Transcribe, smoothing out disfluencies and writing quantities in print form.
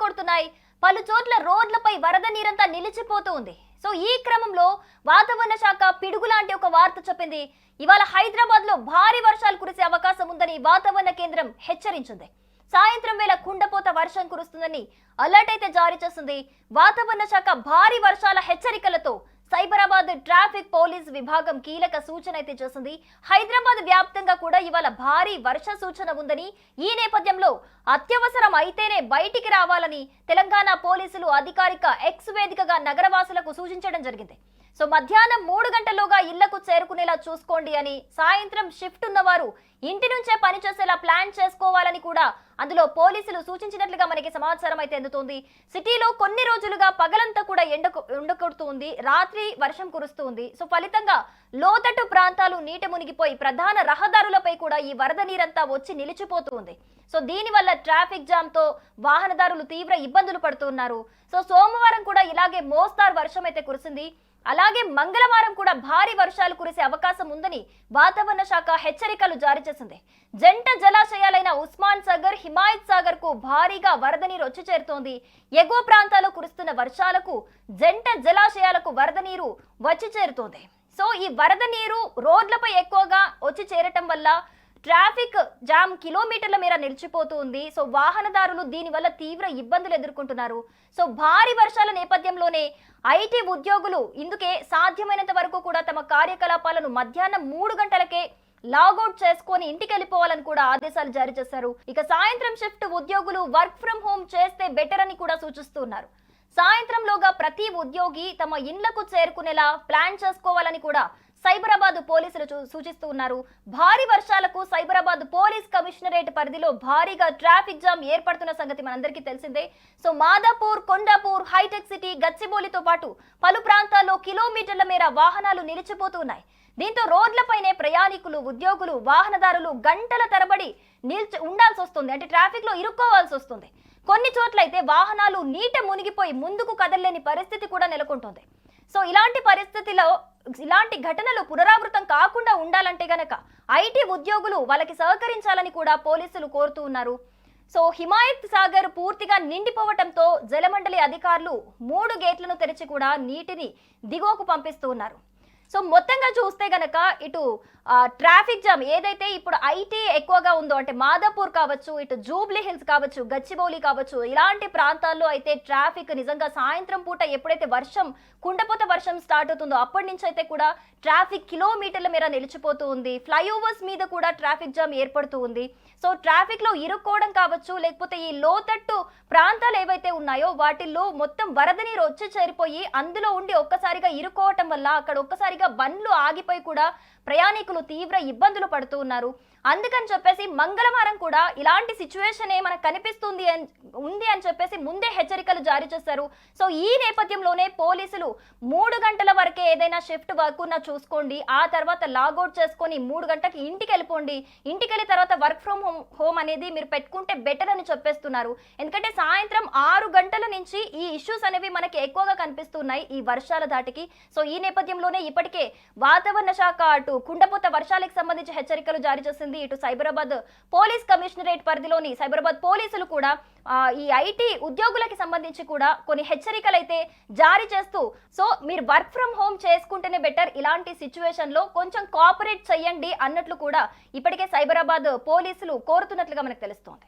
కొడుతున్నాయి. పలు చోట్ల రోడ్లపై వరద నీరంతా నిలిచిపోతుంది. సో ఈ క్రమంలో వాతావరణ శాఖ పిడుగులాంటి ఒక వార్త చెప్పింది. ఇవాళ హైదరాబాద్ లో భారీ వర్షాలు కురిసే అవకాశం ఉందని వాతావరణ కేంద్రం హెచ్చరించింది. సాయంత్రం వేళ కుండపోత వర్షం కురుస్తుందని అలర్ట్ అయితే జారీ చేసింది. వాతావరణ శాఖ భారీ వర్షాల హెచ్చరికలతో సైబరాబాద్ ట్రాఫిక్ పోలీస్ విభాగం కీలక సూచన అయితే చేసింది. హైదరాబాద్ వ్యాప్తంగా కూడా ఇవాళ భారీ వర్ష సూచన ఉందని, ఈ నేపథ్యంలో అత్యవసరం అయితేనే బయటికి రావాలని తెలంగాణ పోలీసులు అధికారిక ఎక్స్ వేదికగా నగరవాసులకు సూచించడం జరిగింది. సో మధ్యాహ్నం 3 గంటల్లోగా ఇళ్లకు చేరుకునేలా చూసుకోండి అని, సాయంత్రం షిఫ్ట్ ఉన్నవారు ఇంటి నుంచే పనిచేసేలా ప్లాన్ చేసుకోవాలని కూడా అందులో పోలీసులు సూచించినట్లుగా మనకి సమాచారం అయితే అందుతోంది. సిటీలో కొన్ని రోజులుగా పగలంతా కూడా ఎండ కొడుతుంది, రాత్రి వర్షం కురుస్తుంది. సో ఫలితంగా లోతట్టు ప్రాంతాలు నీట మునిగిపోయి ప్రధాన రహదారులపై కూడా ఈ వరద నీరంతా వచ్చి నిలిచిపోతుంది. సో దీనివల్ల ట్రాఫిక్ జామ్ తో వాహనదారులు తీవ్ర ఇబ్బందులు పడుతున్నారు. సో సోమవారం కూడా ఇలాగే మోస్తారు వర్షం అయితే కురిసింది. అలాగే మంగళవారం కూడా భారీ వర్షాలు కురిసే అవకాశం ఉందని వాతావరణ శాఖ హెచ్చరికలు జారీ చేసింది. జంట జలాశయాలైన ఉస్మాన్ సాగర్, హిమాయత్ సాగర్ కు భారీగా వరద నీరు వచ్చి చేరుతోంది. ఎగువ ప్రాంతాల్లో కురుస్తున్న వర్షాలకు జంట జలాశయాలకు వరద నీరు వచ్చి చేరుతోంది. సో ఈ వరద నీరు రోడ్లపై ఎక్కువగా వచ్చి చేరటం వల్ల ట్రాఫిక్ జామ్ కిలోమీటర్ల మేర నిలిచిపోతుంది. సో వాహనదారులు దీనివల్ల తీవ్ర ఇబ్బందులు ఎదుర్కొంటున్నారు. సో భారీ వర్షాల నేపథ్యంలోనే ఐటీ ఉద్యోగులు ఇందుకే సాధ్యమైనంత వరకు కూడా తమ కార్యకలాపాలను మధ్యాహ్నం 3 గంటలకే లాగౌట్ చేసుకొని ఇంటికి వెళ్ళిపోవాలని కూడా ఆదేశాలు జారీ చేశారు. ఇక సాయంత్రం షిఫ్ట్ ఉద్యోగులు వర్క్ ఫ్రం హోమ్ చేస్తే బెటర్ అని కూడా సూచిస్తున్నారు. సాయంత్రంలోగా ప్రతి ఉద్యోగి తమ ఇండ్లకు చేరుకునేలా ప్లాన్ చేసుకోవాలని కూడా సైబరాబాద్ పోలీసులు సూచిస్తూ ఉన్నారు. భారీ వర్షాలకు సైబరాబాద్ పోలీస్ కమిషనరేట్ పరిధిలో భారీగా ట్రాఫిక్ జామ్ ఏర్పడుతున్న సంగతి మనందరికీ తెలిసిందే. So Madhapur, Kondapur, hitech city, గచ్చిబౌలితో పాటు పలు ప్రాంతాల్లో కిలోమీటర్ల మేర వాహనాలు నిలిచిపోతున్నాయి. దీంతో రోడ్లపైనే ప్రయాణికులు, ఉద్యోగులు, వాహనదారులు గంటల తరబడి ఉండాల్సి వస్తుంది. అంటే ట్రాఫిక్ లో ఇరుక్కోవాల్సి వస్తుంది. కొన్ని చోట్ల అయితే వాహనాలు నీట మునిగిపోయి ముందుకు కదలలేని పరిస్థితి కూడా నెలకొంటుంది. సో ఇలాంటి పరిస్థితిలో ఇలాంటి ఘటనలు పునరావృతం కాకుండా ఉండాలంటే గనక ఐటీ ఉద్యోగులు వాళ్ళకి సహకరించాలని కూడా పోలీసులు కోరుతూ ఉన్నారు. సో హిమాయత్ సాగర్ పూర్తిగా నిండిపోవటంతో జలమండలి అధికారులు 3 గేట్లను తెరిచి కూడా నీటిని దిగువకు పంపిస్తూ ఉన్నారు. సో మొత్తంగా చూస్తే గనక ఇటు ట్రాఫిక్ జామ్ ఏదైతే ఇప్పుడు ఐటీ ఎక్కువగా ఉందో, అంటే మాదాపూర్ కావచ్చు, ఇటు జూబ్లీ హిల్స్ కావచ్చు, గచ్చిబౌలి కావచ్చు, ఇలాంటి ప్రాంతాల్లో అయితే ట్రాఫిక్ నిజంగా సాయంత్రం పూట ఎప్పుడైతే కుండపోత వర్షం స్టార్ట్ అవుతుందో అప్పటి నుంచి అయితే కూడా ట్రాఫిక్ కిలోమీటర్ల మేర నిలిచిపోతూ ఉంది. ఫ్లైఓవర్స్ మీద కూడా ట్రాఫిక్ జామ్ ఏర్పడుతూ ఉంది. సో ట్రాఫిక్ లో ఇరుక్కోవడం కావచ్చు, లేకపోతే ఈ లోతట్టు ప్రాంతాలు ఏవైతే ఉన్నాయో వాటిల్లో మొత్తం వరద నీరు వచ్చి చేరిపోయి అందులో ఉండి ఒక్కసారిగా ఇరుక్కోవటం వల్ల అక్కడ ఒక్కసారిగా బండ్లు ఆగిపోయి కూడా ప్రయాణికులు తీవ్ర ఇబ్బందులు పడుతూ ఉన్నారు. అందుకని చెప్పేసి మంగళవారం కూడా ఇలాంటి సిచ్యువేషన్ మనకు కనిపిస్తుంది అని చెప్పేసి ముందే హెచ్చరికలు జారీ చేశారు. సో ఈ నేపథ్యంలోనే పోలీసులు 3 గంటల వరకే ఏదైనా షిఫ్ట్ వర్క్ ఉన్నా చూసుకోండి, ఆ తర్వాత లాగౌట్ చేసుకొని 3 గంటలకి ఇంటికి వెళ్ళిపోండి, ఇంటికి వెళ్ళిన తర్వాత వర్క్ ఫ్రమ్ హోమ్ అనేది మీరు పెట్టుకుంటే బెటర్ అని చెప్పేస్తున్నారు. ఎందుకంటే సాయంత్రం 6 గంటల నుంచి ఈ ఇష్యూస్ అనేవి మనకి ఎక్కువగా కనిపిస్తున్నాయి ఈ వర్షాల దాటికి. సో ఈ నేపథ్యంలోనే ఇప్పటికే వాతావరణ శాఖ అటు కుండపోత వర్షాలకు సంబంధించి హెచ్చరికలు జారీ చేసింది. ఇటు సైబరాబాద్ పోలీస్ కమిషనరేట్ పరిధిలోని సైబరాబాద్ పోలీసులు కూడా ఈ ఐటీ ఉద్యోగులకి సంబంధించి కూడా కొన్ని హెచ్చరికలు అయితే జారీ చేస్తూ, సో మీరు వర్క్ ఫ్రం హోమ్ చేసుకుంటేనే బెటర్, ఇలాంటి సిచ్యువేషన్ లో కొంచెం కోఆపరేట్ చేయండి అన్నట్లు కూడా ఇప్పటికే సైబరాబాద్ పోలీసులు కోరుతున్నట్లుగా మనకు తెలుస్తోంది.